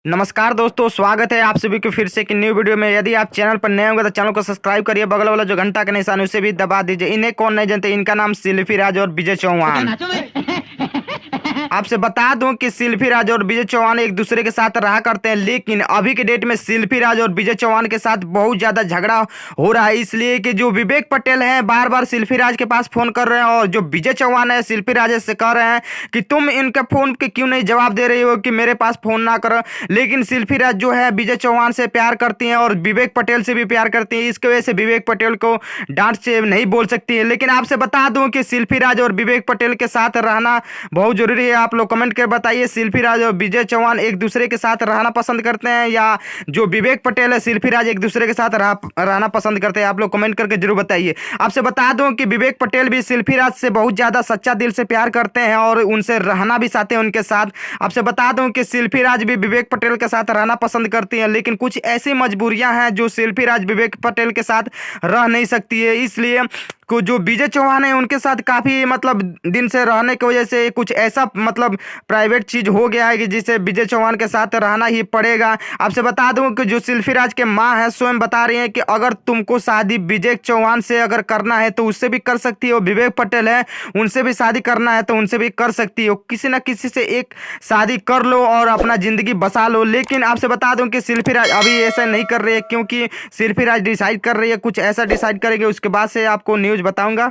नमस्कार दोस्तों, स्वागत है आप सभी को फिर से एक न्यू वीडियो में। यदि आप चैनल पर नए होंगे तो चैनल को सब्सक्राइब करिए, बगल वाला जो घंटा का निशान है उसे भी दबा दीजिए। इन्हें कौन नहीं जानते, इनका नाम सिल्फी राज और विजय चौहान। आपसे बता दूं कि सिल्फी राज और विजय चौहान एक दूसरे के साथ रहा करते हैं, लेकिन अभी के डेट में सिल्फी राज और विजय चौहान के साथ बहुत ज्यादा झगड़ा हो रहा है। इसलिए कि जो विवेक पटेल हैं बार बार सिल्फी राज के पास फोन कर रहे हैं, और जो विजय चौहान है सिल्फी राज से कह रहे हैं कि तुम इनके फोन के क्यों नहीं जवाब दे रही हो, कि मेरे पास फोन ना करो। लेकिन सिल्फी राज जो है विजय चौहान से प्यार करती हैं और विवेक पटेल से भी प्यार करती हैं। इसकी वजह से विवेक पटेल को डांट से नहीं बोल सकती है। लेकिन आपसे बता दूं कि सिल्फी राज और विवेक पटेल के साथ रहना बहुत जरूरी है। आप लोग कमेंट कर बताइए, सिल्फी राज और विजय चौहान एक दूसरे के साथ रहना पसंद करते हैं, या जो विवेक पटेल है सिल्फी राज एक दूसरे के साथ रहना पसंद करते हैं। आप लोग कमेंट करके जरूर बताइए। आपसे बता दूं कि विवेक पटेल भी सिल्फी राज से बहुत ज्यादा सच्चा दिल से प्यार करते हैं और उनसे रहना भी चाहते हैं उनके साथ। आपसे बता दूं कि सिल्फी राज भी विवेक पटेल के साथ रहना पसंद करती हैं, लेकिन कुछ ऐसी मजबूरियां हैं जो सिल्फी राज विवेक पटेल के साथ रह नहीं सकती है। इसलिए को जो विजय चौहान है उनके साथ काफी मतलब दिन से रहने की वजह से कुछ ऐसा मतलब प्राइवेट चीज हो गया है कि जिसे विजय चौहान के साथ रहना ही पड़ेगा। आपसे बता दूं कि जो सिल्फी राज के माँ है स्वयं बता रही हैं कि अगर तुमको शादी विजय चौहान से अगर करना है तो उससे भी कर सकती हो, विवेक पटेल है उनसे भी शादी करना है तो उनसे भी कर सकती हो, किसी ना किसी से एक शादी कर लो और अपना जिंदगी बसा लो। लेकिन आपसे बता दूं कि सिल्फी राज अभी ऐसा नहीं कर रही है, क्योंकि सिल्फी राज डिसाइड कर रही है, कुछ ऐसा डिसाइड करेंगे उसके बाद से आपको न्यूज बताऊंगा।